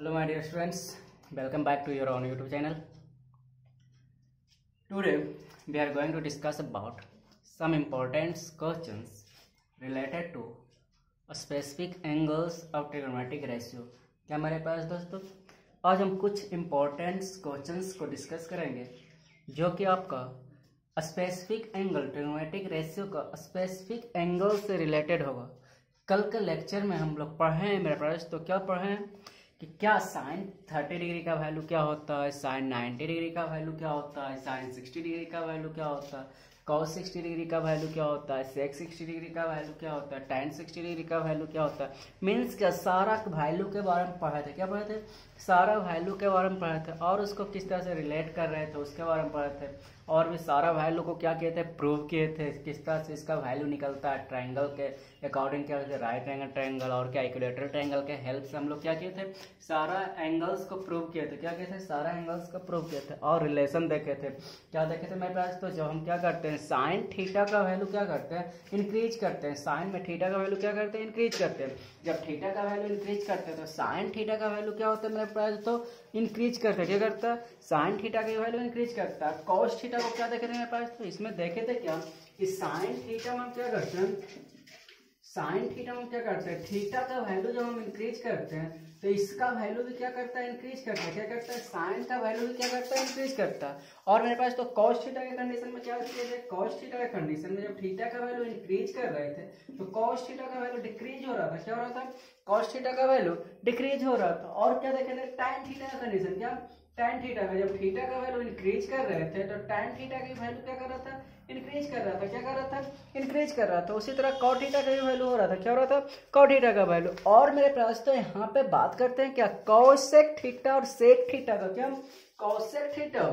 Hello my dear students, welcome back to your own YouTube channel. Today we are going to discuss about some important questions related to specific angles of trigonometric ratio. क्या हमारे पास दोस्तों आज हम कुछ important questions को discuss करेंगे जो कि आपका स्पेसिफिक एंगल ट्रिगोनोमेट्रिक रेशियो का स्पेसिफिक एंगल से रिलेटेड होगा। कल के लेक्चर में हम लोग पढ़े हैं मेरे पास तो क्या पढ़े हैं कि क्या साइन 30 डिग्री का वैल्यू क्या होता है, साइन 90 डिग्री का वैल्यू क्या होता है, साइन 60 डिग्री का वैल्यू क्या होता है, कॉस 60 डिग्री का वैल्यू क्या होता है, सेक 60 डिग्री का वैल्यू क्या होता है, tan 60 डिग्री का वैल्यू क्या होता है। मीन्स क्या सारा वैल्यू के बारे में पढ़े थे। क्या पढ़े थे? सारा वैल्यू के बारे में पढ़े थे और उसको किस तरह से रिलेट कर रहे थे उसके बारे में पढ़े थे। और भी सारा वैल्यू को क्या किए थे, प्रूव किए थे किस तरह से इसका वैल्यू निकलता है ट्रायंगल के अकॉर्डिंग। क्या कहते हैं, राइट एंगल ट्रायंगल और क्या इक्विलेटरल ट्रायंगल के हेल्प से हम लोग क्या किए थे, सारा एंगल्स को प्रूव किए थे। क्या किए थे, सारा एंगल्स को प्रूव किए थे और रिलेशन देखे थे। क्या देखे थे मेरे पास, तो जब हम क्या करते हैं साइन थीटा का वैल्यू क्या करते हैं, इंक्रीज करते हैं। साइन में थीटा का वैल्यू क्या करते हैं, इंक्रीज करते हैं। जब थीटा का वैल्यू इंक्रीज करते हैं तो साइन थीटा का वैल्यू क्या होता है मेरे पास, तो इंक्रीज करते हैं। क्या करता है, साइन थीटा की वैल्यू इंक्रीज करता है। कॉस थीटा को क्या देखे थे मेरे पास, तो इसमें देखे थे क्या कि साइन थीटा में हम क्या करते हैं, साइन थीटा में क्या करते हैं, थीटा का वैल्यू जब हम इंक्रीज करते हैं तो इसका वैल्यू भी क्या करता है, इंक्रीज करता है। क्या करता है, साइन का वैल्यू भी क्या करता है, इंक्रीज करता है। और मेरे पास तो कॉस थीटा के कंडीशन में क्या किए थे, कॉस थीटा के कंडीशन में जब थीटा का वैल्यू इंक्रीज कर रहे थे तो कॉस थीटा का वैल्यू डिक्रीज हो रहा था। क्या हो रहा था, कॉस थीटा का वैल्यू डिक्रीज हो रहा था। और क्या देखे थे, tan थीटा का कंडीशन, क्या tan थीटा का जब थीटा का वैल्यू इंक्रीज कर रहे थे तो tan थीटा की वैल्यू क्या कर रहा था, इंक्रीज कर रहा था। क्या कर रहा था, इंक्रीज कर रहा था। उसी तरह cot थीटा का भी वैल्यू हो रहा था। क्या हो रहा था, cot थीटा का वैल्यू। और मेरे पास तो यहाँ पे बात करते हैं क्या, cosec थीटा और sec थीटा का। क्या cosec थीटा,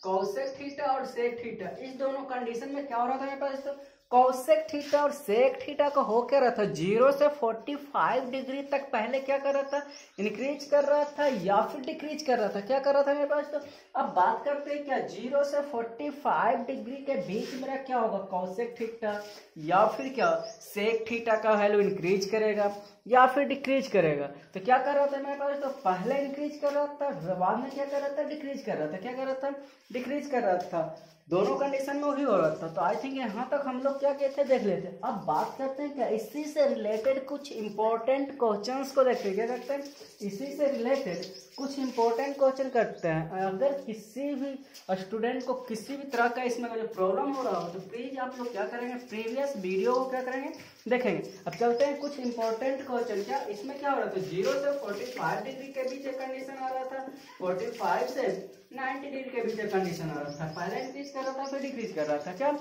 cosec थीटा और sec थीटा, इस दोनों कंडीशन में क्या हो रहा था मेरे पास, तो cosec थीटा और sec थीटा का हो क्या रहा था, 0 से 45 डिग्री तक पहले क्या कर रहा था, इंक्रीज कर रहा था या फिर डिक्रीज कर रहा था। क्या कर रहा था मेरे पास, तो अब बात करते हैं क्या 0 से 45 डिग्री के बीच मेरा क्या होगा, cosec थीटा या फिर क्या sec थीटा का वैल्यू इंक्रीज करेगा या फिर डिक्रीज करेगा। तो क्या कर रहा था मेरे पास, तो पहले इंक्रीज कर रहा था बाद में क्या कर रहा था, डिक्रीज कर रहा था। क्या कर रहा था, डिक्रीज कर रहा था। दोनों कंडीशन में वही हो रहा था। तो आई थिंक यहाँ तक हम लोग क्या कहते हैं देख लेते हैं। अब बात करते हैं क्या इसी से रिलेटेड कुछ इंपॉर्टेंट क्वेश्चंस को देखते हैं। क्या करते हैं, इसी से रिलेटेड कुछ इंपॉर्टेंट क्वेश्चन करते हैं। अगर किसी भी स्टूडेंट को किसी भी तरह का इसमें जो प्रॉब्लम हो रहा हो तो प्लीज आप लोग क्या करेंगे, प्रीवियस वीडियो को क्या करेंगे, देखेंगे। अब चलते हैं कुछ इंपॉर्टेंट क्वेश्चन। क्या इसमें क्या हो रहा था, 0 से 45 डिग्री के बीच एक कंडीशन आ रहा था, 45 से 90 डिग्री के बीच कंडीशन आ रहा था। पहले इंक्रीज कर रहा था फिर डिक्रीज कर रहा था। क्या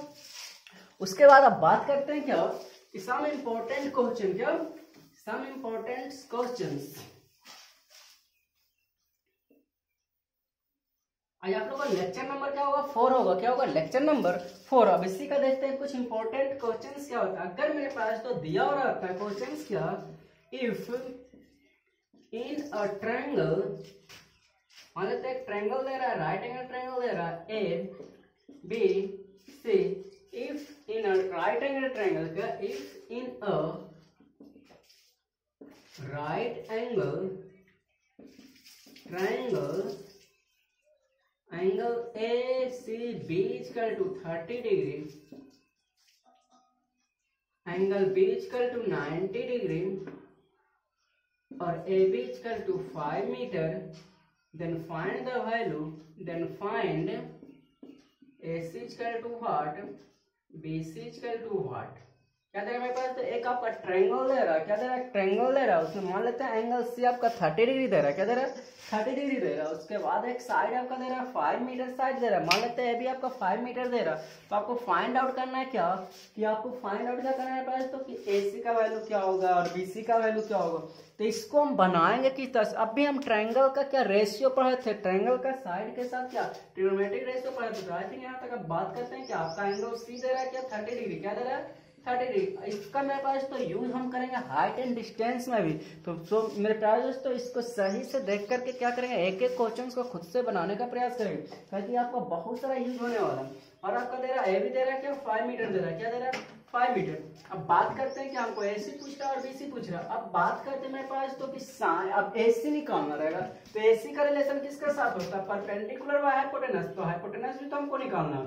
उसके बाद अब बात करते हैं क्या कि सम इंपॉर्टेंट क्वेश्चन, क्या सम इंपॉर्टेंट क्वेश्चंस। आज आप लोगों का लेक्चर नंबर क्या होगा, 4 होगा। क्या होगा, लेक्चर नंबर 4। अब इसी का देखते हैं कुछ इंपॉर्टेंट क्वेश्चंस क्या होता है। अगर मेरे पास तो दिया हो रहा है क्वेश्चंस क्या, इफ इन अ ट्रायंगल, मान लेते हैं ट्रायंगल दे रहा है, राइट एंगल ट्रायंगल दे रहा है A B C. If in a right angle triangle, क्या if in a right angle triangle angle A C B equal to 30 degree, angle B equal to 90 degree और A B equal to 5 metre, then find the value, then find AC equal to what, BC equal to what। क्या दे रहा है मेरे पास, तो एक आपका ट्रायंगल दे रहा है। क्या दे रहा है, ट्रायंगल दे रहा है। उसमें मान लेते हैं एंगल सी आपका 30 डिग्री दे रहा है। क्या दे रहा है, 30 डिग्री दे रहा है। उसके बाद एक साइड आपका दे रहा है 5 मीटर साइड दे रहा है। मान लेते हैं भी आपका 5 मीटर दे रहा है। तो आपको फाइंड आउट करना है क्या, कि आपको फाइंड आउट क्या करना है पास, तो कि AC का वैल्यू क्या होगा और BC का वैल्यू क्या होगा। तो इसको हम बनाएंगे किस तरह से। अभी हम ट्रायंगल का क्या रेशियो पढ़े थे, ट्रायंगल का साइड के साथ क्या ट्रिगोनोमेट्रिक रेशियो पढ़े थे। तो आई थिंक यहाँ तक अब बात करते हैं कि आपका एंगल सी दे रहा है क्या 30 डिग्री। क्या दे रहा है, 30 डिग्री। इसका मेरे पास तो यूज हम करेंगे हाइट एंड डिस्टेंस में भी। तो मेरे पास दोस्तों इसको सही से देख करके क्या करेंगे, एक एक क्वेश्चन को खुद से बनाने का प्रयास करेंगे ताकि आपका बहुत सारा यूज होने वाला है। और आपका दे रहा है ए भी दे रहा है क्या 5 मीटर दे रहा है। क्या दे रहा है 5 मीटर। अब बात करते हैं कि हमको AC पूछ रहा है और BC पूछ रहा है। अब बात करते हैं मेरे पास तो कि साइन, अब AC निकालना रहेगा तो AC का रिलेशन किसके साथ होता है, परपेंडिकुलर व हाइपोटेनस। तो हाइपोटेनस भी तो हमको निकालना है,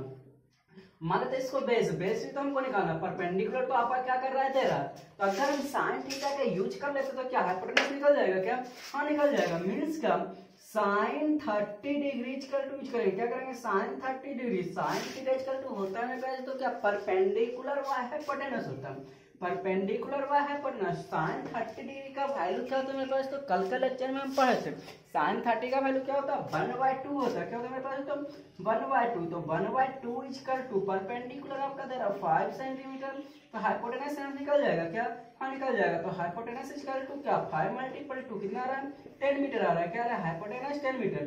मान लेते इसको बेस भी तो हमको निकालना, परपेंडिकुलर तो आपका क्या कर रहा है, दे रहा है। तो अगर हम साइन थीटा का यूज कर लेते तो क्या हाइपोटेनस निकल जाएगा क्या, हाँ निकल जाएगा। मीन्स क्या sine 30 degree equal to use करेंगे, क्या करेंगे sine 30 degree, sine theta equal to होता है मेरे तो क्या परपेंडिकुलर व हाइपोटेनस होता है, परपेंडिकुलर व हाइपोटेनस। साइन 30 डिग्री का वैल्यू क्या होता है मेरे पास, तो कल के लेक्चर में हम पढ़े थे साइन 30 का वैल्यू क्या होता है 1/2 होता है, क्या होता है मेरे पास तो 1/2। तो 1/2 इक्वल टू परपेंडिकुलर आपका दे रहा 5 सेंटीमीटर, तो हाइपोटेनस यहाँ निकल जाएगा क्या, हाँ निकल जाएगा। तो हाइपोटेनस इक्वल टू क्या 5 मल्टीपल 2 कितना आ रहा है 10 मीटर आ रहा है, क्या आ रहा है हाइपोटेनस 10 मीटर।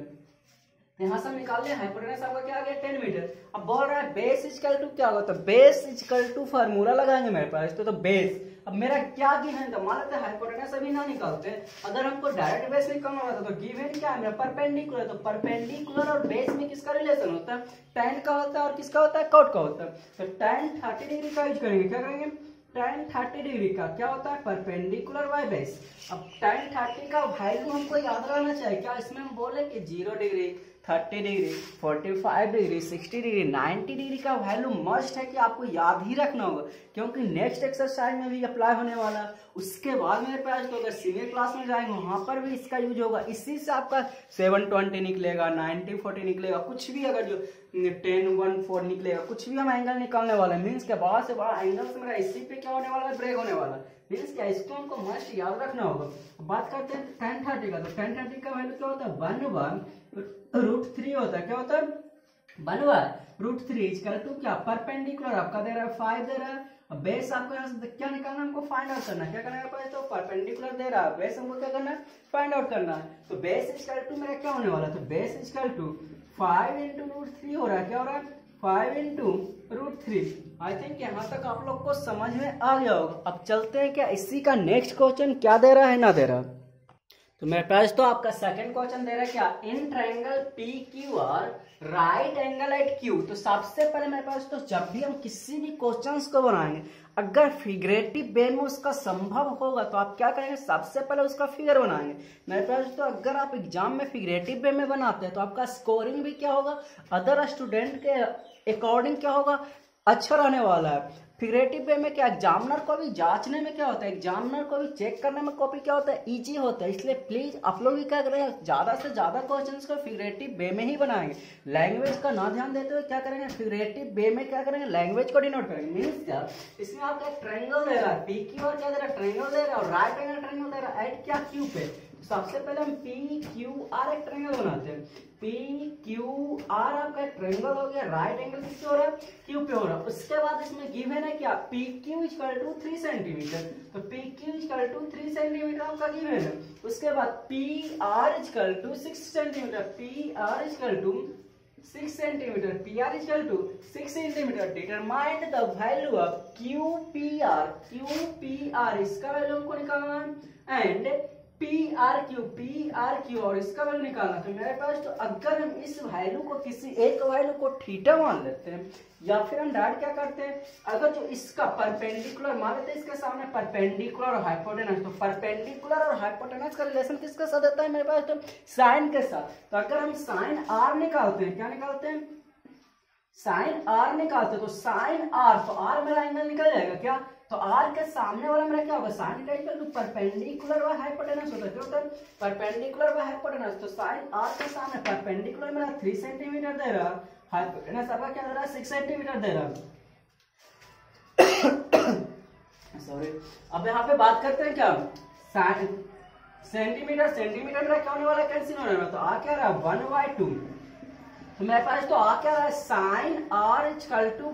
यहाँ से हम निकाल लिया हाइपोटेनस आपका क्या आ गया 10 मीटर। अब बोल रहा है बेस इक्वल टू क्या होगा, तो बेस इक्वल टू फार्मूला लगाएंगे मेरे पास तो बेस। अब मेरा क्या गिवन था, मान लेते हैं हाइपोटेनस अभी ना निकालते, अगर हमको डायरेक्ट बेस निकालना रहता तो गिवन क्या है मेरा परपेंडिकुलर। तो परपेंडिकुलर और बेस में किसका रिलेशन होता है, tan का होता है और किसका होता है cot का होता है। तो tan 30 डिग्री का यूज करेंगे, क्या करेंगे tan 30 डिग्री का क्या होता है परपेंडिकुलर बाय बेस। अब tan 30 का वैल्यू हमको याद रहना चाहिए, क्या इसमें हम बोले कि 0 degree 30 degree 45 degree 60 degree 90 degree का वैल्यू मस्ट है कि आपको याद ही रखना होगा, क्योंकि नेक्स्ट एक्सरसाइज में भी अप्लाई होने वाला है। उसके बाद मेरे पास तो अगर सीनियर क्लास में जाएंगे वहां पर भी इसका यूज होगा, इसी से आपका 720 निकलेगा 9040 निकलेगा, कुछ भी अगर जो 1014 निकलेगा, कुछ भी हम एंगल निकालने वाला है। मीन्स क्या बड़ा से बड़ा एंगल से मेरा इसी पे क्या होने वाला है ब्रेक होने वाला है। मीन्स क्या इसको हमको मस्ट याद रखना होगा। बात करते हैं tan 30 का, तो tan 30 का वैल्यू क्या होता है 1/√3 होता है, क्या होता है 1/√3 इक्वल टू क्या परपेंडिकुलर आपका दे रहा है 5 दे रहा है। अब बेस आपको यहाँ से क्या निकालना हमको फाइंड आउट करना है, क्या करना है तो परपेंडिकुलर दे रहा है, बेस हमको क्या करना है फाइंड आउट करना है। तो बेस इक्वल टू मेरा क्या होने वाला है, तो बेस इक्वल टू 5 × √3 हो रहा है, क्या हो रहा है 5 × √3। आई थिंक यहाँ तक आप लोग को समझ में आ गया होगा। अब चलते हैं क्या इसी का नेक्स्ट क्वेश्चन क्या दे रहा है ना दे रहा। तो मेरे पास तो आपका सेकंड क्वेश्चन दे रहा है क्या in triangle PQR right angle at Q। तो सबसे पहले मेरे पास तो जब भी हम किसी भी क्वेश्चंस को बनाएंगे अगर फिगरेटिव वे में उसका संभव होगा तो आप क्या करेंगे सबसे पहले उसका फिगर बनाएंगे। मेरे पास तो अगर आप एग्जाम में फिगरेटिव वे में बनाते हैं तो आपका स्कोरिंग भी क्या होगा अदर स्टूडेंट के अकॉर्डिंग क्या होगा अच्छा रहने वाला है। फिगरेटिव वे में क्या एग्जामिनर को भी जांचने में क्या होता है, एग्जामिनर को भी चेक करने में कॉपी क्या होता है इजी होता है। इसलिए प्लीज आप लोग भी क्या करें ज्यादा से ज्यादा क्वेश्चंस को फिगरेटिव वे में ही बनाएंगे, लैंग्वेज का ना ध्यान देते हुए क्या करेंगे फिगरेटिव वे में क्या करेंगे लैंग्वेज को डिनोट करेंगे। मीन्स क्या इसमें आपका ट्रायंगल दे रहा है PQR क्या दे रहा है ट्रायंगल दे रहा है और राइट एंगल ट्रायंगल दे रहा है एट क्या Q पे। सबसे पहले हम PQR एक ट्रायंगल बनाते हैं, PQR आपका ट्रायंगल हो गया, राइट एंगल किससे हो रहा है Q पे हो रहा है। उसके बाद इसमें गिवन है क्या PQ = 3 सेंटीमीटर, तो PQ = 3 सेंटीमीटर आपका गिवन है। उसके बाद PR = 6 centimetre, PR = 6 centimetre, PR = 6 centimetre. Determine the value of QPR इसका वैल्यू हमको निकालना है एंड PRQ और इसका वैल्यू निकालना। तो मेरे पास तो अगर हम इस वैल्यू को किसी एक वैल्यू को थीटा मान लेते हैं या फिर हम डायरेक्ट क्या करते हैं अगर जो इसका परपेंडिकुलर मान लेते हैं इसके सामने परपेंडिकुलर और हाइपोटेनस, तो परपेंडिकुलर और हाइपोटेनस का रिलेशन किसके साथ आता है मेरे पास तो साइन के साथ। तो अगर हम साइन R निकालते हैं क्या निकालते हैं साइन R निकालते हैं तो साइन R तो R मेरा एंगल निकल जाएगा क्या, तो R के सामने वाला मेरा क्या होगा साइन थीटा परपेंडिकुलर व हाइपोटेनस होता है, क्या होता है परपेंडिकुलर व हाइपोटेनस। तो साइन R के सामने परपेंडिकुलर मेरा 3 सेंटीमीटर दे रहा, हाइपोटेनस आपका क्या दे रहा है 6 सेंटीमीटर दे रहा। सॉरी अब यहाँ पे बात करते हैं क्या सेंटीमीटर मेरा क्या होने वाला कैंसिल होने वाला, तो आ क्या रहा 1/2। तो मेरे पास तो आ क्या रहा है साइन R =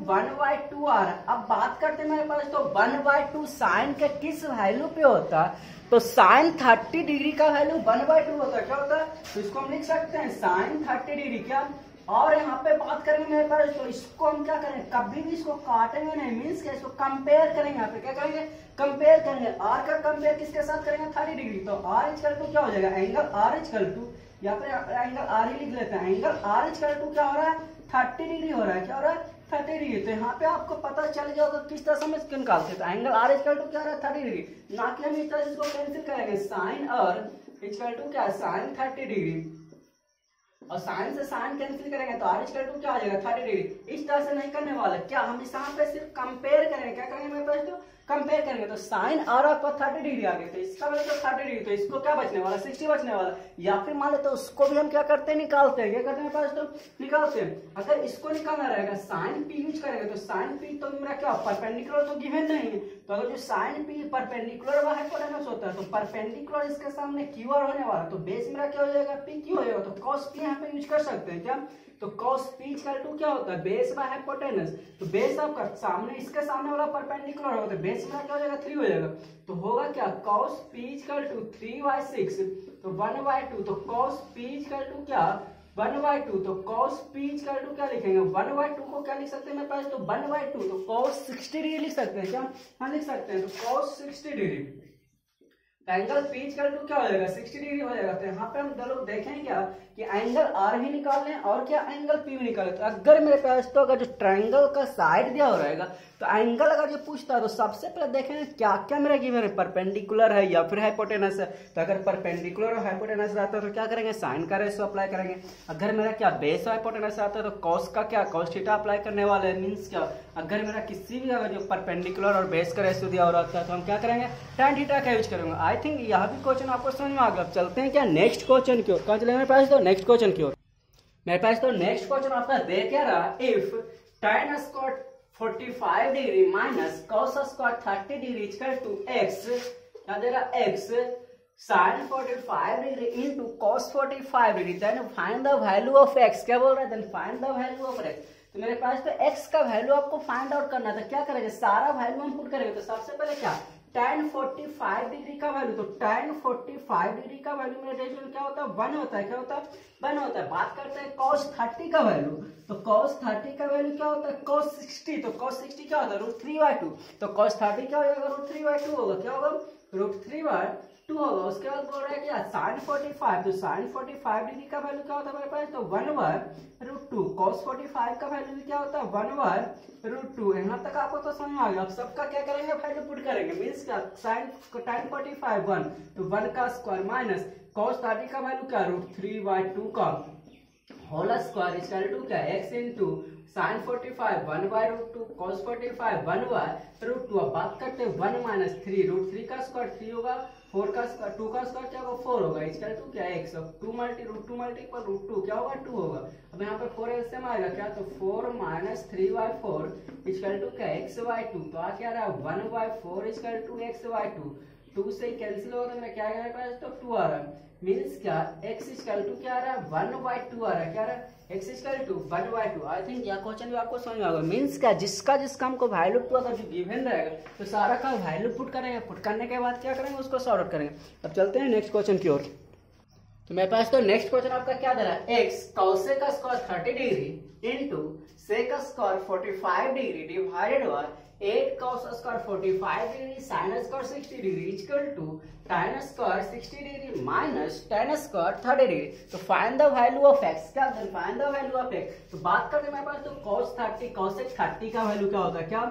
1/2 आ रहा है। अब बात करते हैं मेरे पास तो 1/2 साइन के किस वैल्यू पे होता है, तो साइन 30 डिग्री का वैल्यू 1/2 होता है, क्या होता है तो इसको हम लिख सकते हैं साइन 30 डिग्री क्या। और यहाँ पे बात करेंगे मेरे पास तो इसको हम क्या करेंगे कभी भी इसको काटेंगे नहीं, मीन्स क्या इसको कंपेयर करेंगे, यहाँ पे क्या करेंगे कंपेयर करेंगे। R का कंपेयर किसके साथ करेंगे 30 डिग्री, तो R = क्या हो जाएगा एंगल R = या फिर एंगल R ही लिख लेते हैं, एंगल R = क्या हो रहा है 30 डिग्री हो रहा है, क्या हो रहा है 30 डिग्री। तो यहाँ पे आपको पता चल गया होगा किस तरह से हम इसको निकालते हैं। तो एंगल आर इक्वल टू क्या रहा है 30 डिग्री, ना कि हम इस तरह से इसको कैंसिल करेंगे। साइन आर इक्वल टू क्या, साइन 30 डिग्री, और साइन से साइन कैंसिल करेंगे तो आर इक्वल टू क्या आ जाएगा 30 डिग्री। इस तरह से नहीं करने वाला, क्या हम इस यहाँ पे सिर्फ कंपेयर करेंगे, क्या करेंगे मेरे पास, तो कंपेयर करेंगे। तो साइन आर आपका 30 डिग्री आ गया, तो इसका वैल्यू तो 30 डिग्री, तो इसको क्या बचने वाला 60 बचने वाला। या फिर मान लेते तो उसको भी हम क्या करते हैं, निकालते हैं। क्या करते हैं पास, तो निकालते हैं। अगर इसको निकालना रहेगा साइन पी यूज करेंगे, तो साइन पी तो मेरा क्या परपेंडिकुलर तो गिवन नहीं है, तो अगर जो साइन पी परपेंडिकुलर व हाइपोटेनस होता है तो परपेंडिकुलर इसके सामने क्यू आर होने वाला, तो बेस मेरा क्या हो जाएगा पी क्यू हो जाएगा। तो कॉस पी यहाँ पे यूज कर सकते हैं क्या, तो cos p इक्वल टू क्या होता है, बेस बाय हाइपोटेनस। तो बेस आपका सामने इसके सामने वाला परपेंडिकुलर होगा, तो बेस में क्या हो जाएगा 3 हो जाएगा। तो होगा क्या cos p इक्वल टू 3/6, तो 1/2। तो cos p इक्वल टू क्या 1/2, तो cos p इक्वल टू क्या लिखेंगे 1/2 को क्या लिख सकते हैं मेरे पास, तो 1/2, तो cos 60 डिग्री लिख सकते हैं क्या, हाँ लिख सकते हैं। तो cos 60 degree angle P equal to क्या हो जाएगा 60 डिग्री हो जाएगा। तो यहाँ पे हम लोग देखेंगे क्या कि एंगल आर भी निकाल लें और क्या एंगल पी भी निकालें। तो अगर मेरे पास तो अगर जो ट्रायंगल का साइड दिया हो रहेगा, तो एंगल अगर जो पूछता है तो सबसे पहले देखेंगे क्या क्या मेरा गिवन है, परपेंडिकुलर है या फिर हाइपोटेनस है। तो अगर परपेंडिकुलर और हाइपोटेनस रहता है तो क्या करेंगे, साइन का रेशो अप्लाई करेंगे। अगर मेरा क्या बेस हाइपोटेनस आता है तो कॉस का क्या कॉस थीटा अप्लाई करने वाले हैं। मीन्स क्या, अगर मेरा किसी भी अगर जो परपेंडिकुलर और बेस का रेशो दिया हो रहता है तो हम क्या करेंगे, tan थीटा का यूज करेंगे। आई थिंक यह भी क्वेश्चन आपको समझ में आ गया। चलते हैं क्या नेक्स्ट क्वेश्चन की ओर। कहाँ चलेंगे मेरे पास, तो नेक्स्ट क्वेश्चन की ओर। मेरे पास तो नेक्स्ट क्वेश्चन आपका दे क्या रहा, if tan square 45 degree minus cos square 30 degree equal to x, क्या दे रहा x sin 45 degree into cos 45 degree, then find the value of x। क्या बोल रहा है, then find the value of x। तो मेरे पास तो x का वैल्यू आपको फाइंड आउट करना था। क्या करेंगे, सारा वैल्यू हम पुट करेंगे। तो सबसे पहले क्या tan 45 डिग्री का वैल्यू, तो tan 45 डिग्री का वैल्यू मेरे रेशियो क्या होता है 1 होता है। क्या होता है 1 होता है। बात करते हैं cos 30 का वैल्यू, तो cos 30 का वैल्यू क्या होता है cos 60, तो cos 60 क्या होता है √3/2। तो cos 30 क्या हो जाएगा √3/2 होगा। क्या होगा √3/2 होगा। उसके बाद बोल रहा है क्या sin 45, तो sin 45 डिग्री का वैल्यू क्या होता है मेरे पास, तो 1/√2। cos 45 का वैल्यू भी क्या होता है 1/√2। यहाँ तक आपको तो समझ में आ गया। अब सबका क्या करेंगे, वैल्यू पुट करेंगे। मीन्स क्या sin tan 45 1, तो 1 का स्क्वायर माइनस cos 30 का वैल्यू क्या √3/2 का होल स्क्वायर इक्वल टू क्या x इंटू sin 45 1/√2 cos 45 1/√2। अब बात करते हैं 1 माइनस 3, √3 का स्क्वायर 3 होगा, 4 का स्क्वायर 2 का स्क्वायर क्या होगा 4 होगा, इक्वल टू क्या x। अब 2 √2 मल्टीपल √2 क्या होगा 2 होगा। अब यहाँ पे 4 एलसीएम आएगा क्या, तो 4 माइनस 3/4 इक्वल टू क्या x/2। तो आ क्या रहा है 1/4 इक्वल टू x/2। 2 से कैंसिल होगा तो मेरा क्या आ रहा है, तो 2 आ रहा है। मीन्स क्या x इक्वल टू क्या आ रहा है 1/2 आ रहा है। क्या आ रहा है x equal to 1/2। I think यह क्वेश्चन भी आपको समझ में आ गया। मीन्स क्या जिसका हमको वैल्यू टू अगर जो गिवन रहेगा तो सारा का वैल्यू पुट करेंगे। पुट करने के बाद क्या करेंगे, उसको सॉर्ट आउट करेंगे। अब चलते हैं नेक्स्ट क्वेश्चन की ओर। तो मेरे पास तो नेक्स्ट क्वेश्चन आपका क्या दे रहा है, x cos का square 30 degree into sec square 45 degree divided by 8 cos square 45 degree sin square 60 degree equal to tan square 60 degree minus tan square 30 degree. तो find the value of x। क्या find the value of x। तो बात करते हैं मेरे पास तो cosec 30 का वैल्यू क्या होता है, क्या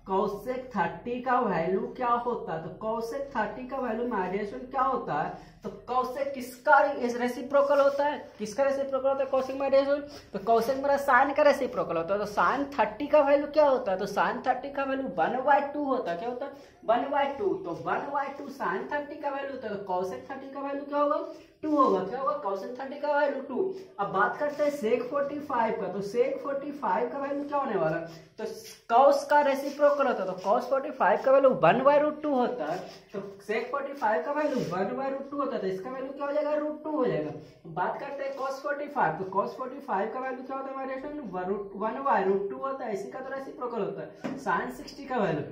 cosec 30 का वैल्यू क्या होता है, तो cosec 30 का वैल्यू माइनस क्या होता है, तो cosec किसका रेसिप्रोकल होता है, किसका रेसिप्रोकल होता है cosec माइनस, तो cosec मेरा sin का रेसिप्रोकल होता है। तो sin 30 का वैल्यू क्या होता है, तो sin 30 का वैल्यू 1/2 होता है। क्या होता है 1/2। तो 1/2 sin 30 का वैल्यू होता है, तो cosec 30 का वैल्यू क्या होगा 2 होगा। क्या होगा cosec 30 का वैल्यू 2। अब बात करते हैं sec 45 का, तो sec 45 का वैल्यू क्या होने वाला, तो cos का रेसिप्रोकल होता है, तो cos 45 का वैल्यू 1/2 होता है। तो sec 45 का वैल्यू 1/2 होता है, तो इसका वैल्यू क्या हो जाएगा √2 हो जाएगा। बात करते हैं cos 45, तो cos 45 का वैल्यू क्या होता है हमारे 1/2 होता है। इसी का तो रेसिप्रोकल होता है। sin 60 का वैल्यू,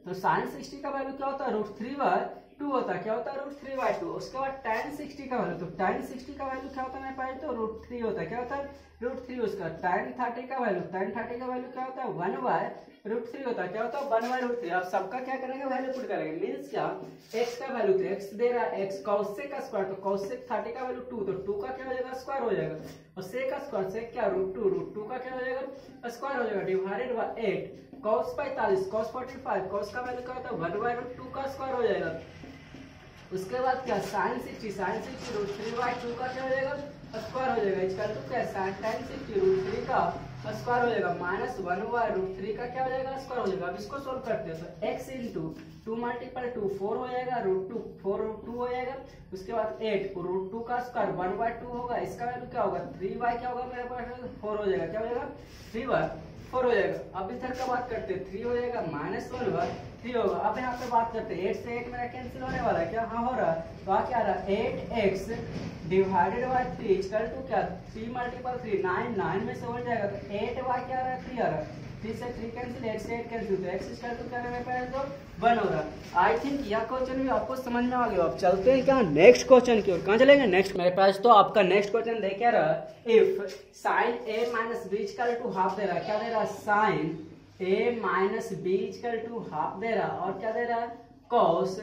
तो sin 60 का वैल्यू क्या होता है √3/2 होता है। क्या होता है √3/2। उसके बाद tan 60 का वैल्यू, तो tan 60 का वैल्यू क्या होता है मेरे पास, तो √3 होता है। क्या होता है √3 उसका। tan 30 का वैल्यू क्या होता है 1/√3 होता है। क्या होता है 1/√3। अब सबका क्या करेंगे वैल्यू पुट करेंगे। मीन्स क्या x का वैल्यू तो x दे रहा है x cos का स्क्वायर तो cos 30 का वैल्यू 2 तो 2 का क्या हो जाएगा स्क्वायर हो जाएगा और sec का स्क्वायर sec क्या √2 का क्या हो जाएगा स्क्वायर हो जाएगा divided by 8 cos 45 cos 45 cos का वैल्यू क्या होता है 1/√2 का स्क्वायर हो जाएगा। उसके बाद क्या sin 60 √3/2 का क्या हो जाएगा स्क्वायर हो जाएगा। इसका तो क्या sin tan 60 √3 का स्क्वायर हो जाएगा -1/√3 का क्या हो जाएगा स्क्वायर हो जाएगा। अब इसको सोल्व करते हैं तो x इंटू 2 × 2 4 हो जाएगा √2 4√2 हो जाएगा। उसके बाद 8 √2 का स्क्वायर 1/2 होगा। इसका वैल्यू क्या होगा 3y क्या होगा मेरे पास 4 हो जाएगा। क्या हो जाएगा 3/4 हो जाएगा। अब इधर का बात करते हैं 3 हो जाएगा -1/3 होगा। अब यहाँ पे बात करते हैं 8 से 8 मेरा कैंसिल होने वाला है। क्या हाँ हो रहा है तो क्या आ रहा है 8x divided by 3 equal to क्या 3 × 3 9 में से हो जाएगा तो 8y क्या आ रहा है 3 आ रहा है। 3 से 3 कैंसिल 8 से 8 कैंसिल तो x इक्वल टू क्या मेरे पास तो 1 हो रहा है। आई थिंक यह क्वेश्चन भी आपको समझ में आ गया। अब चलते हैं क्या नेक्स्ट क्वेश्चन की ओर। कहाँ चलेंगे नेक्स्ट मेरे पास तो आपका नेक्स्ट क्वेश्चन देख क्या रहा if sin a - b equal to half दे रहा है। क्या दे रहा है sin a - b equal to half दे रहा और क्या दे रहा है cos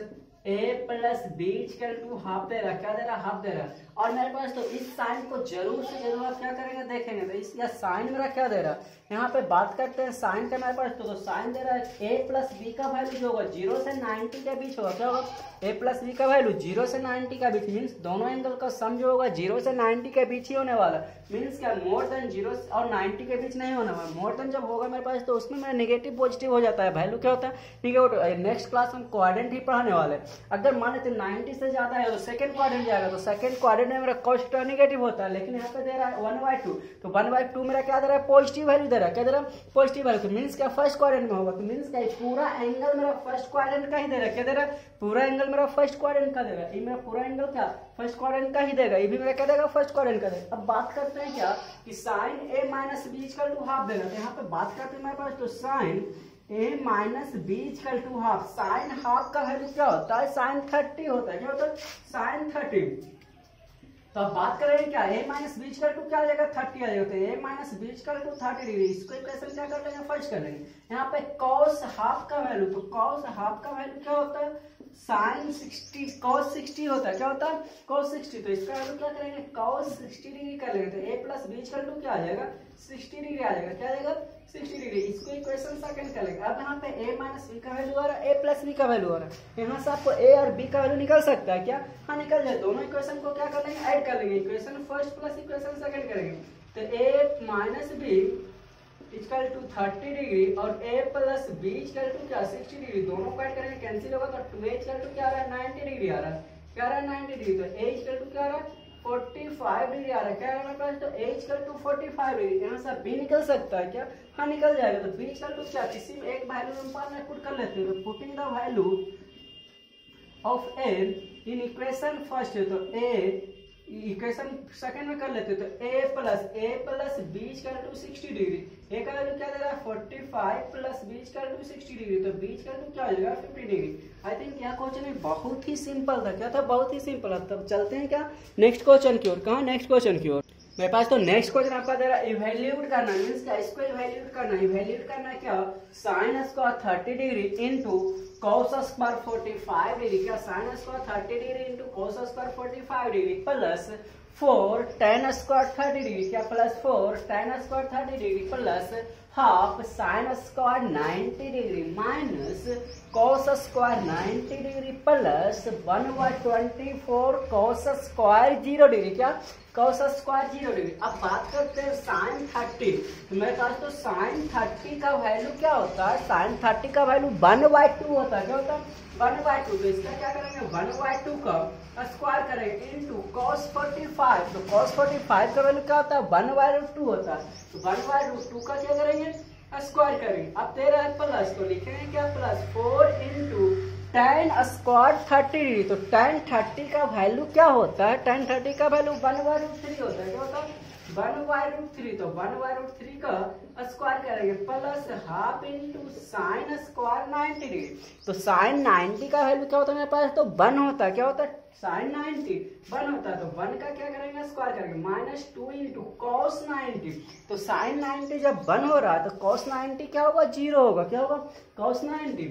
a + b equal to half दे रहा। क्या दे रहा हाफ दे रहा और मेरे पास तो इस साइन को जरूर से जरूर आप क्या करेंगे देखेंगे तो इस या साइन मेरा क्या दे रहा यहाँ पे बात करते हैं साइन का मेरे पास तो साइन दे रहा है a + b का वैल्यू जो होगा 0 से 90 के बीच होगा। क्या होगा a + b का वैल्यू 0 से 90 का बीच मीन्स दोनों एंगल का सम जो होगा 0 से 90 के बीच ही होने वाला। मीन्स क्या मोर देन 0 और 90 के बीच नहीं होने वाला। मोर देन जब होगा मेरे पास तो उसमें मेरा नेगेटिव पॉजिटिव हो जाता है। वैल्यू क्या होता है नेगेटिव। नेक्स्ट क्लास हम क्वाड्रेंट ही पढ़ाने वाले। अगर मान लेते 90 से ज्यादा है तो सेकंड क्वाड्रेंट जाएगा तो सेकंड क्वाड्रेंट में मेरा cos नेगेटिव होता है। लेकिन यहाँ पे दे रहा है 1/2 तो 1/2 मेरा क्या दे रहा है पॉजिटिव वैल्यू दे रहा है। क्या दे रहा है पॉजिटिव वैल्यू तो मीन्स क्या फर्स्ट क्वाड्रेंट में होगा तो मीन्स क्या पूरा एंगल मेरा फर्स्ट क्वाड्रेंट का ही दे रहा है। क्या दे रहा है पूरा एंगल मेरा फर्स्ट क्वाड्रेंट का देगा। ये मेरा पूरा एंगल क्या फर्स्ट क्वाड्रेंट का ही देगा। ये भी मेरा क्या देगा फर्स्ट क्वाड्रेंट का देगा। अब बात करते हैं क्या कि sin a - b equal to half देगा तो यहाँ पे बात करते हैं मेरे पास तो sin a - b equal to half. Sine half का वैल्यू क्या होता है sin 30 होता है। क्या होता है sin 30। तो अब बात करेंगे क्या a - b इक्वल टू क्या आ जाएगा 30 आ जाएगा तो a - b equal to 30 degree. इसको इक्वेशन क्या कर लेंगे फर्स्ट कर लेंगे। यहाँ पे cos हाफ का वैल्यू तो cos हाफ का वैल्यू क्या होता है sin 60 cos 60 होता है। क्या होता है cos 60 तो इसका वैल्यू क्या करेंगे cos 60 डिग्री कर लेंगे तो a + b इक्वल टू क्या आ जाएगा 60 डिग्री आ जाएगा। क्या आ जाएगा 60 डिग्री। इसको इक्वेशन सेकंड कर लेंगे। अब यहाँ पे a - b का वैल्यू आ रहा है a + b का वैल्यू आ रहा है। यहाँ से आपको a और b का वैल्यू निकल सकता है। क्या हाँ निकल जाए। दोनों इक्वेशन को क्या कर लेंगे ऐड कर लेंगे। Equation first plus equation second करेंगे तो a - b equal to 30 degree और a + b इक्वल टू क्या 60 डिग्री। दोनों को ऐड करेंगे कैंसिल होगा तो 2a इक्वल टू क्या आ रहा है 90 डिग्री आ रहा है। क्या आ रहा है 90 डिग्री तो a इक्वल टू क्या आ रहा है 45 डिग्री आ रहा है। क्या आ रहा है मेरे पास तो a इक्वल टू 45 डिग्री। यहाँ से b निकल सकता है। क्या हाँ निकल जाएगा तो b इक्वल टू क्या किसी में एक वैल्यू में पुट कर लेते हैं तो putting the value of a in equation first है तो a इक्वेशन सेकंड में कर लेते तो a + b equal to 60 degree. a का वैल्यू क्या दे रहा है 45 + b इक्वल टू 60 डिग्री तो b इक्वल टू क्या हो जाएगा 50 डिग्री। आई थिंक यह क्वेश्चन बहुत ही सिंपल था। क्या था बहुत ही सिंपल। तब चलते हैं क्या नेक्स्ट क्वेश्चन की ओर। कहाँ नेक्स्ट क्वेश्चन की ओर मेरे पास तो नेक्स्ट क्वेश्चन आपका दे रहा है इवैल्यूएट करना। मींस क्या इसको इवैल्यूएट करना क्या sin square 30 degree into cos square 45 degree. क्या sin square 30 degree into cos square 45 degree plus 4 tan square 30 degree. क्या plus 4 tan square 30 degree plus half sin square 90 degree minus cos square 90 degree plus 1/24 cos square 0 degree. क्या cos square 0 degree. अब बात करते हैं sin 30 तो मेरे पास तो sin 30 का वैल्यू क्या होता है sin 30 का वैल्यू 1/2 होता है। क्या होता है 1/2 तो इसका क्या करेंगे 1/2 का स्क्वायर करेंगे इनटू cos 45 तो cos 45 का वैल्यू क्या होता है 1/2 होता है तो 1/2 का क्या करेंगे स्क्वायर करेंगे। अब दे रहा है प्लस तो लिखेंगे क्या plus 4 into tan square 30 degree तो tan 30 का वैल्यू क्या होता है tan 30 का वैल्यू 1/3 होता है। क्या होता है 1/√3, तो 1/√3 का स्क्वायर करेंगे plus half into sine square 90 degree. तो साइन 90 का वैल्यू क्या होता है मेरे पास, तो 1 होता है। क्या होता है, साइन 90 1 होता है, तो 1 का क्या करेंगे, स्क्वायर करेंगे -2 इंटू कॉस 90। तो साइन 90 जब 1 हो रहा है तो कॉस 90 क्या होगा, 0 होगा। क्या होगा, कॉस 90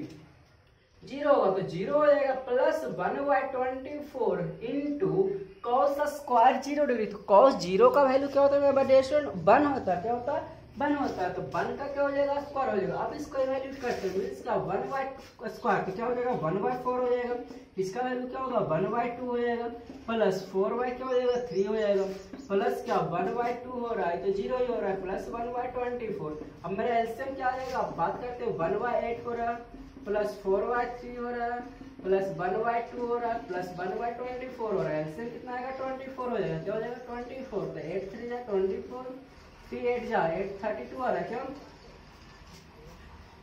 0 होगा, तो 0 हो जाएगा plus 1/24 into cos square 0 degree. तो कॉस 0 का वैल्यू क्या होता है मेरे स्टूडेंट, 1 होता है। क्या होता है, 1 होता है। तो 1 का क्या हो जाएगा, स्क्वायर हो जाएगा। अब इसको इवैल्यूएट करते हैं, इसका 1/2 तो क्या हो जाएगा, 1/4 हो जाएगा। इसका वैल्यू क्या होगा, 1/2 हो जाएगा प्लस 4 क्या हो जाएगा, 3 हो जाएगा प्लस क्या 1/2 हो रहा है तो 0 ही हो रहा है प्लस 1/24। अब मेरा एलसीएम क्या आ जाएगा, आप बात करते हो 1/8 हो रहा है प्लस 4/3 हो रहा है प्लस 1/2 हो रहा है प्लस 1/24 हो रहा है। एलसीएम कितना आएगा, 24 हो जाएगा। क्या हो जाएगा, 24। तो 8 3 जा 24, 3 8 जा 8 32 आ रहा है। क्या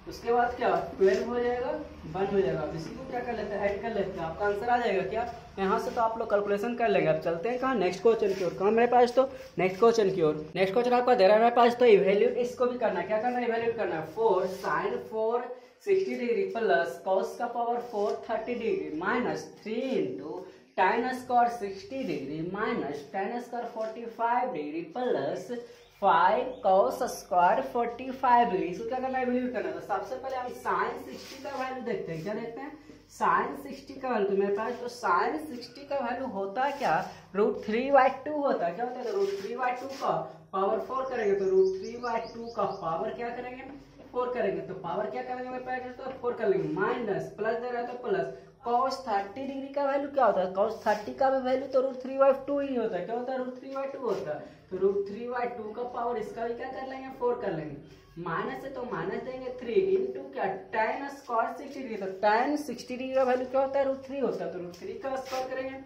उसके बाद क्या 12 हो जाएगा, 1 हो जाएगा। अब इसी को क्या कर लेते हैं, ऐड कर लेते हैं, आपका आंसर आ जाएगा। क्या यहाँ से तो आप लोग कैलकुलेशन कर लेंगे। अब चलते हैं कहाँ, नेक्स्ट क्वेश्चन की ओर। कहाँ मेरे पास, तो नेक्स्ट क्वेश्चन की ओर। नेक्स्ट क्वेश्चन आपका दे रहा है मेरे पास, तो इवैल्यूएट इसको भी करना है। क्या करना है, इवैल्यूएट करना है। 4 sin 4 60 डिग्री प्लस कॉस का power 4 30 degree minus 3 into tan square 60 degree minus tan square 45 degree plus 5 cos square 45 degree. इसको क्या करना है, इवैल्यूएट करना है। तो सबसे पहले हम sin 60 का वैल्यू देखते हैं। क्या देखते हैं, sin 60 का वैल्यू मेरे पास, तो sin 60 का वैल्यू होता है क्या, √3/2 होता है। क्या होता है, तो √3/2 का पावर 4 करेंगे तो √3/2 का पावर क्या करेंगे, 4 करेंगे। तो पावर क्या करेंगे मेरे पास, तो 4 कर लेंगे माइनस प्लस दे रहा है तो प्लस cos 30 डिग्री का वैल्यू क्या होता है, cos 30 का भी वैल्यू तो √3/2 ही होता है। क्या होता है, √3/2 होता है। तो √3/2 का पावर इसका भी क्या कर लेंगे, 4 कर लेंगे। माइनस है तो माइनस देंगे 3 इंटू क्या tan स्क्वायर 60 डिग्री। तो tan 60 डिग्री का वैल्यू क्या होता है, √3 होता है। तो √3 का स्क्वायर करेंगे,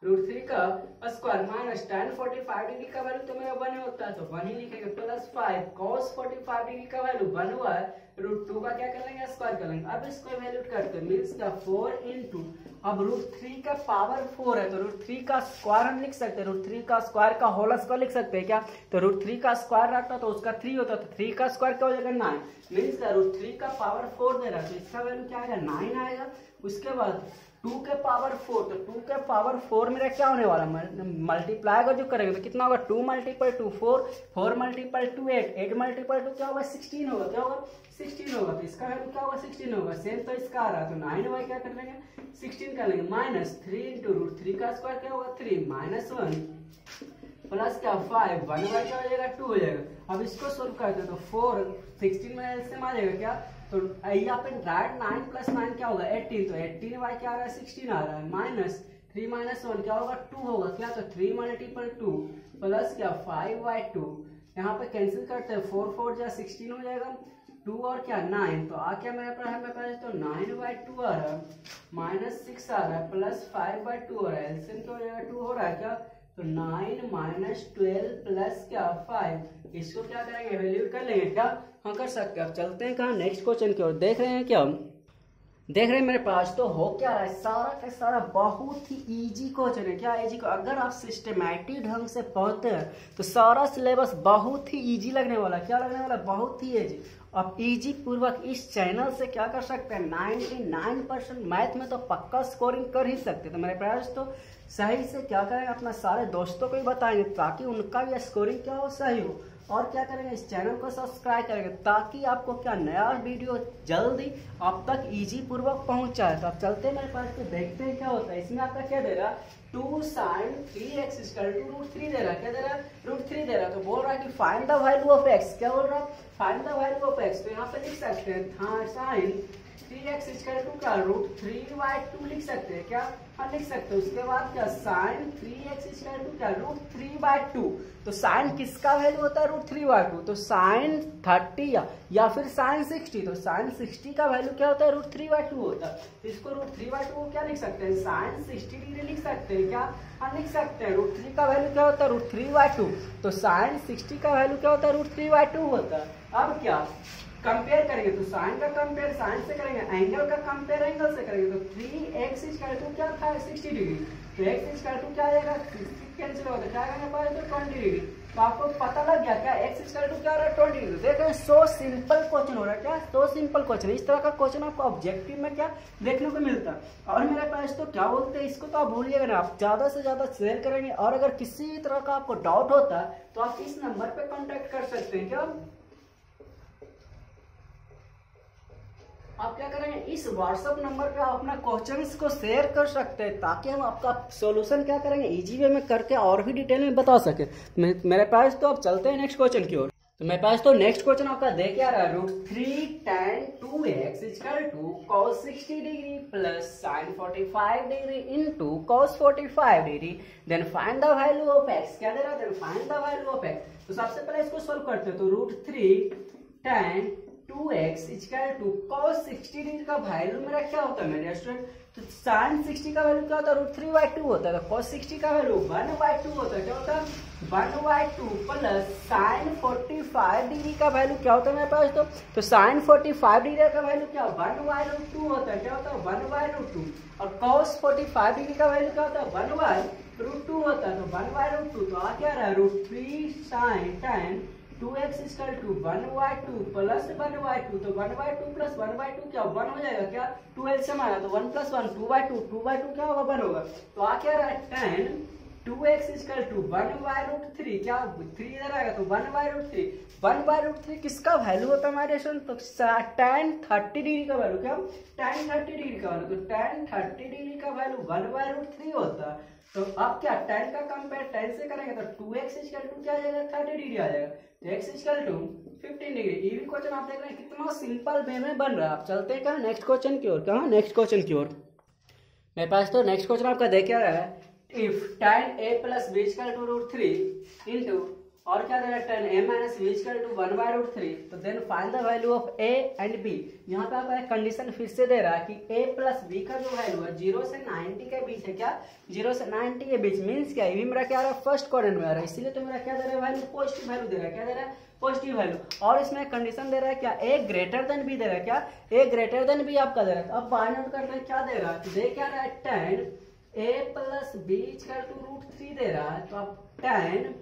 √3 का स्क्वायर माइनस tan 45 डिग्री का वैल्यू तो मेरा 1 होता है तो 1 ही लिखेंगे प्लस 5 cos 45 डिग्री का वैल्यू 1 हुआ है, √2 का क्या कर लेंगे, स्क्वायर कर लेंगे। अब इसको इवैल्यूएट करते हैं, मींस का 4 इंटू अब √3 का पावर 4 है तो √3 का स्क्वायर हम लिख सकते हैं। √3 का स्क्वायर का होल स्क्वायर लिख सकते हैं। क्या, तो √3 का स्क्वायर रहता तो उसका 3 होता तो 3 का स्क्वायर क्या हो जाएगा, 9। मींस का √3 का पावर 4 दे रहा है तो इसका वैल्यू क्या आएगा, 9 आएगा। उसके बाद 2 के पावर 4 तो 2 के पावर 4 मेरा क्या होने वाला, मल्टीप्लाई का जो करेंगे तो कितना होगा, 2 × 2 4, 4 × 2 8, 8 × 2 क्या होगा, 16 होगा। क्या होगा, 16 होगा। तो इसका वैल्यू क्या होगा, 16 होगा। सेम तो इसका आ रहा है तो 9 क्या कर लेंगे, 16 कर लेंगे माइनस 3 इंटू √3 का स्क्वायर क्या होगा, 3 माइनस 1 प्लस क्या 5 1 क्या हो जाएगा, 2 हो जाएगा। अब इसको सोल्व करते हैं तो 4 16 में एलसीएम आ जाएगा। क्या, तो यहाँ पे राइट 9 + 9 क्या होगा, 18। तो 18 क्या आ रहा है, 16 आ रहा है माइनस 3 - 1 क्या होगा, 2 होगा। क्या, तो 3 × 2 प्लस क्या 5/2। यहाँ पे कैंसिल करते हैं, 4 4 जा 16 हो जाएगा, 2 और क्या 9। तो आ क्या मेरे पास तो 9/2 आ रहा है माइनस 6 आ रहा है प्लस 5/2 हो रहा है। एलसीएम क्या हो जाएगा, 2 हो रहा है। क्या, तो 9 - 12 प्लस क्या 5। इसको क्या करेंगे, वैल्यू कर लेंगे। क्या, हाँ कर सकते हैं। अब चलते हैं कहाँ, नेक्स्ट क्वेश्चन की ओर। देख रहे हैं क्या, देख रहे हैं मेरे पास तो हो क्या रहा है, सारा का सारा बहुत ही इजी क्वेश्चन है। क्या इजी को अगर आप सिस्टमैटिक ढंग से पढ़ते हैं तो सारा सिलेबस बहुत ही इजी लगने वाला। क्या लगने वाला, बहुत ही इजी। आप इजी पूर्वक इस चैनल से क्या कर सकते हैं, 99% मैथ में तो पक्का स्कोरिंग कर ही सकते हैं। तो मेरे पास तो सही से क्या करेंगे, अपना सारे दोस्तों को भी बताएंगे ताकि उनका भी स्कोरिंग क्या हो, सही हो। और क्या करेंगे, इस चैनल को सब्सक्राइब करेंगे ताकि आपको क्या नया वीडियो जल्दी आप तक इजी पूर्वक पहुंच जाए। तो आप चलते हैं मेरे पास तो देखते हैं क्या होता है। इसमें आपका क्या दे रहा है, 2 sin 3x = √3 दे रहा है। क्या दे रहा है, √3 दे रहा है। तो बोल रहा है कि find the value of x। क्या बोल रहा है, find the value of x। तो यहाँ पे लिख सकते हैं sin 3x = √3/2 लिख सकते हैं। क्या, हाँ लिख सकते हैं। उसके बाद क्या sin 3x = √3/2। तो sin किसका वैल्यू होता है, √3/2। तो sin 30 या फिर sin 60। तो sin 60 का वैल्यू क्या होता है, √3/2 होता है। तो इसको √3/2 को क्या लिख सकते हैं, sin 60 डिग्री लिख सकते हैं। क्या, हाँ लिख सकते हैं। √3 का वैल्यू क्या होता है, √3/2। तो sin 60 का वैल्यू क्या होता है, √3/2 होता है। अब क्या कंपेयर करेंगे तो साइन का कंपेयर साइन से करेंगे, एंगल का कंपेयर एंगल से करेंगे, तो 3x इक्वल टू क्या था 60 डिग्री, तो x इक्वल टू क्या आएगा, कैंसिल होगा तो क्या आएगा पास तो 20 डिग्री। तो आपको पता लग गया क्या x इक्वल टू क्या आ रहा है 20 डिग्री। देखें सो सिंपल क्वेश्चन हो रहा है, क्या सो सिंपल क्वेश्चन। इस तरह का क्वेश्चन आपको ऑब्जेक्टिव में क्या देखने को मिलता है। और मेरे पास तो क्या बोलते हैं इसको तो आप भूलिएगा ना, आप ज्यादा से ज्यादा शेयर करेंगे। और अगर किसी भी तरह का आपको डाउट होता है तो आप इस नंबर पे कांटेक्ट कर सकते हैं। क्या आप क्या करेंगे इस व्हाट्सएप नंबर पे आप अपना क्वेश्चंस को शेयर कर सकते हैं, ताकि हम आपका सॉल्यूशन क्या करेंगे इजी वे में करके और भी डिटेल में बता सके। मेरे पास तो अब चलते हैं नेक्स्ट क्वेश्चन की ओर। तो मेरे पास तो नेक्स्ट क्वेश्चन आपका दे क्या रहा है, √3 tan 2x equal to cos 60 degree plus sin 45 degree into cos 45 degree, then find the value of x। क्या दे रहा है, then find the value of x। तो सबसे पहले इसको सॉल्व करते हैं। तो √3 tan 2x equal to cos 60 degree का वैल्यू मेरा क्या होता है मेरे स्टूडेंट, तो sin 60 का वैल्यू क्या होता है √3/2 होता है, तो cos 60 का वैल्यू 1/2 होता है। क्या होता है 1/2 प्लस sin 45 डिग्री का वैल्यू क्या होता है मेरे पास, तो sin 45 डिग्री का वैल्यू क्या 1/√2 होता है। क्या होता है 1/√2। और cos 45 डिग्री का वैल्यू क्या होता है 1/√2 होता है, तो 1/√2। तो आ क्या रहा है √3 sin tan 2x equal to 1/2 plus 1/2, तो 1/2 प्लस 1/2 क्या 1 हो जाएगा। क्या 2 एलसीएम आया तो 1 प्लस 1 2/2, 2/2 क्या होगा 1 होगा। तो आ क्या रहा है tan 2x इक्वल टू 1/√3, क्या 3 इधर आएगा तो 1/√3। 1/√3 किसका वैल्यू होता है हमारे स्टूडेंट, तो tan 30 डिग्री का वैल्यू, क्या tan 30 डिग्री का वैल्यू, तो tan 30 डिग्री का वैल्यू 1/√3 होता है। तो अब क्या tan का कंपेयर tan से करेंगे तो 2x इक्वल टू क्या आ जाएगा 30 डिग्री आ जाएगा, तो x इक्वल टू 15 डिग्री। ये भी क्वेश्चन आप देख रहे हैं कितना सिंपल वे में बन रहा है। आप चलते हैं क्या नेक्स्ट क्वेश्चन की ओर। कहाँ नेक्स्ट क्वेश्चन की ओर मेरे पास तो नेक्स्ट क्वेश्चन आपका देख क्या रहा है, if tan a plus b equal to √3 into और क्या दे रहा है tan a minus b equal to 1/√3, तो then find the value of a and b। यहाँ पे आपका कंडीशन फिर से दे रहा है कि a प्लस b का जो वैल्यू है 0 से 90 के बीच है। क्या 0 से 90 के बीच मीन्स क्या, ये भी मेरा क्या आ रहा है फर्स्ट क्वाड्रेंट में आ रहा है, इसीलिए तो मेरा क्या दे रहा है वैल्यू पॉजिटिव वैल्यू दे रहा है। क्या दे रहा है पॉजिटिव वैल्यू। और इसमें कंडीशन दे रहा है क्या a ग्रेटर देन b दे रहा है। क्या a ग्रेटर देन b आपका दे रहा है। तो अब फाइंड आउट करते हैं क्या दे रहा है, दे क्या रहा है tan a plus b equal to √3 दे रहा है। तो अब tan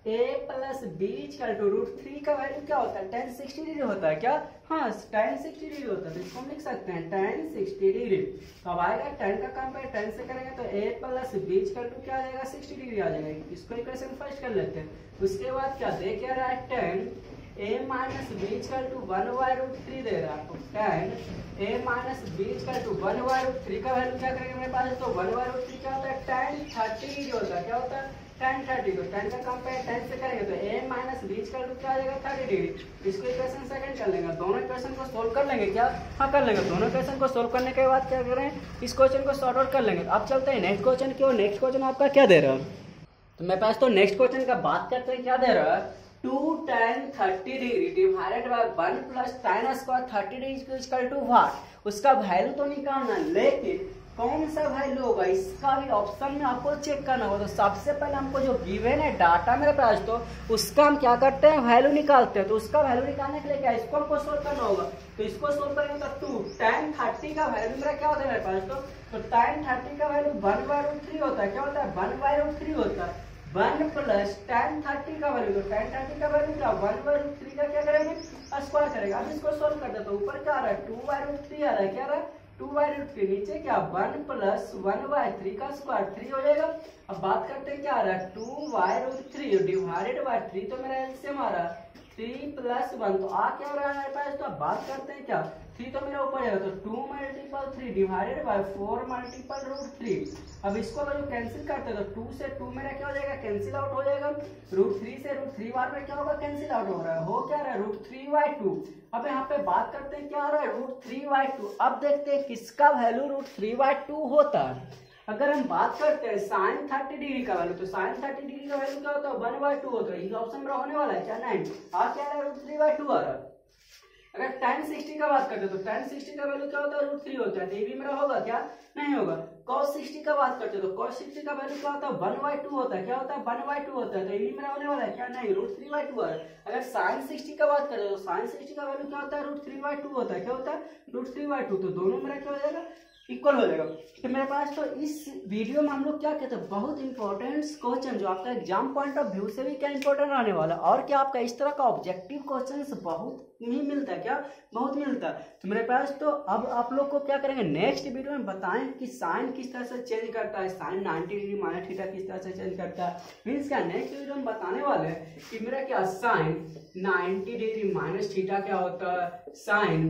a plus b equal to √3 का वैल्यू क्या होता है tan 60 डिग्री होता है। क्या हाँ tan 60 डिग्री होता है, तो इसको हम लिख सकते हैं tan 60 डिग्री। तो अब आएगा tan का कंपेयर tan से करेंगे तो a plus b equal to क्या आ जाएगा 60 डिग्री आ जाएगा। इसको इक्वेशन फर्स्ट कर लेते हैं। उसके बाद क्या दे क्या रहा है tan a minus b equal to 1/√3 दे रहा है। तो tan a minus b equal to 1/√3 का वैल्यू क्या करेंगे मेरे पास, तो 1/√3 क्या होता है tan 30 डिग्री होता है। क्या होता है tan 30, तो tan का कंपेयर tan से करेंगे तो a minus b equal to क्या आ जाएगा 30 डिग्री। इसको इक्वेशन सेकंड कर लेंगे, दोनों इक्वेशन को सोल्व कर लेंगे। क्या हाँ कर लेंगे। दोनों इक्वेशन को सोल्व करने के बाद क्या करें इस क्वेश्चन को सॉर्ट आउट कर लेंगे। अब चलते हैं नेक्स्ट क्वेश्चन की ओर। नेक्स्ट क्वेश्चन आपका क्या दे रहा है, तो मेरे पास तो नेक्स्ट क्वेश्चन का बात करते हैं क्या दे रहा है 2 tan 30 degree divided by 1 plus tan square 30 degree equal to what, उसका वैल्यू तो निकालना, लेकिन कौन सा वैल्यू होगा इसका भी ऑप्शन में आपको चेक करना होगा। तो सबसे पहले हमको जो गिवन है डाटा मेरे पास तो उसका हम क्या करते हैं वैल्यू निकालते हैं। तो उसका वैल्यू निकालने के लिए क्या इसको हमको सोल्व करना होगा। तो इसको सोल्व करेंगे तो 2 tan 30 का वैल्यू मेरा क्या होता है मेरे पास, तो tan 30 का वैल्यू 1/√3 होता है। क्या होता है 1/√3 होता है। 1 प्लस tan 30 का वैल्यू, तो tan 30 का वैल्यू क्या 1/√3 का क्या करेंगे स्क्वायर करेगा। अब इसको सोल्व कर दे तो ऊपर क्या आ रहा है 2/√3 आ रहा है। क्या आ रहा है 2/√3, नीचे क्या 1 प्लस 1/3 का स्क्वायर 3 हो जाएगा। अब बात करते हैं क्या आ रहा है 2/√3 डिवाइडेड बाय 3, तो मेरा एलसीएम आ रहा है 3 प्लस 1, तो आ क्या रहा है मेरे पास। तो अब बात करते हैं क्या 3 तो मेरा ऊपर जाएगा, तो 2 मल्टीपल 3 डिवाइडेड बाय 4 मल्टीपल √3। अब इसको अगर जो कैंसिल करते हैं तो 2 से 2 मेरा क्या हो जाएगा कैंसिल आउट हो जाएगा। √3 से √3 बार में क्या होगा कैंसिल आउट हो रहा है, हो क्या रहा है √3/2। अब यहाँ पे बात करते हैं क्या आ रहा है √3/2। अब देखते हैं किसका वैल्यू √3/2 होता है। अगर हम बात करते हैं sin 30 डिग्री का वैल्यू, तो sin 30 डिग्री का वैल्यू क्या होता है 1/2 होता है। इस ऑप्शन में होने वाला है क्या 9, आ क्या रहा है √3/2 आ रहा है। अगर tan 60 का बात करते हैं तो tan 60 का वैल्यू क्या होता है √3 होता है। तो ये भी मेरा होगा क्या नहीं होगा। cos 60 का बात करते हैं तो cos 60 का वैल्यू क्या होता है 1/2 होता है। क्या होता है 1/2 होता है। तो ये भी मेरा होने वाला है क्या नहीं √3/2 आ रहा है। अगर साइन 60 का बात करें तो साइन 60 का वैल्यू क्या होता है, √3/2 होता है। क्या होता है, √3/2। तो दोनों मेरा क्या हो जाएगा, इक्वल हो जाएगा। तो मेरे पास तो इस वीडियो में हम लोग क्या कहते हैं, बहुत इंपॉर्टेंट क्वेश्चन जो आपका एग्जाम पॉइंट ऑफ व्यू से भी क्या इंपॉर्टेंट आने वाला है, और क्या आपका इस तरह का ऑब्जेक्टिव क्वेश्चन बहुत ही मिलता है, क्या बहुत मिलता है। तो मेरे पास तो अब आप लोग को क्या करेंगे, नेक्स्ट वीडियो में बताएं कि साइन किस तरह से चेंज करता है, साइन 90 डिग्री माइनस थीटा किस तरह से चेंज करता है। मीन्स क्या नेक्स्ट वीडियो में बताने वाले हैं कि मेरा क्या साइन 90 डिग्री माइनस थीटा क्या होता है, साइन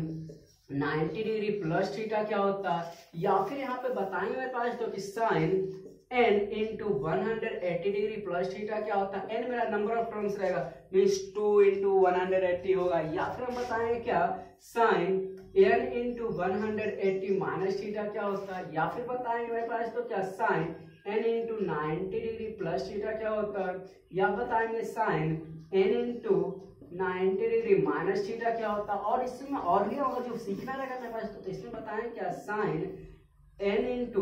90 डिग्री प्लस थीटा क्या होता है, या फिर यहाँ पे बताएंगे मेरे पास तो कि sine n into 180 degree plus theta क्या होता है। n मेरा नंबर ऑफ टर्म्स रहेगा, मीन्स 2 इंटू 180 होगा। या फिर हम बताएंगे क्या sine n into 180 minus theta क्या होता है। या फिर बताएंगे मेरे पास तो क्या sine n into 90 degree plus theta क्या होता है। या बताएंगे sine n into 90 degree minus theta क्या होता है। और इसमें और भी होगा जो सीखना रहेगा मेरे पास, तो इसमें बताएं क्या sine n into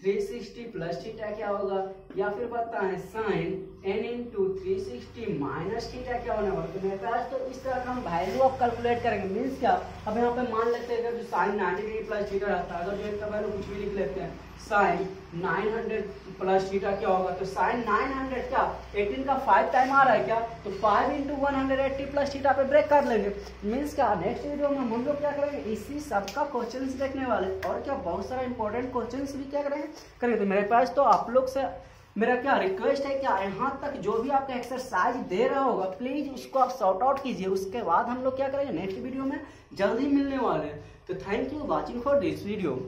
360 plus theta क्या होगा। या फिर बताएं sine n into 360 minus theta क्या होने वाला। तो मेरे पास तो इस तरह का हम वैल्यू ऑफ कैलकुलेट करेंगे। मीन्स क्या, अब यहाँ पे मान लेते हैं जो साइन 90 डिग्री प्लस थीटा रहता है, अगर जो इसका वैल्यू कुछ भी लिख लेते हैं, साइन 900 प्लस थीटा क्या होगा। तो साइन 900 क्या 18 का 5 टाइम आ रहा है क्या, तो 5 इंटू 180 प्लस थीटा पे ब्रेक कर लेंगे। मीन्स क्या नेक्स्ट वीडियो में हम लोग क्या करेंगे, इसी सबका क्वेश्चंस देखने वाले, और क्या बहुत सारा इंपॉर्टेंट क्वेश्चंस भी क्या करेंगे। तो मेरे पास तो आप लोग से मेरा क्या रिक्वेस्ट है, क्या यहाँ तक जो भी आपका एक्सरसाइज दे रहा होगा प्लीज उसको आप सॉर्ट आउट कीजिए। उसके बाद हम लोग क्या करेंगे नेक्स्ट वीडियो में जल्द ही मिलने वाले हैं। तो thank you watching for this video.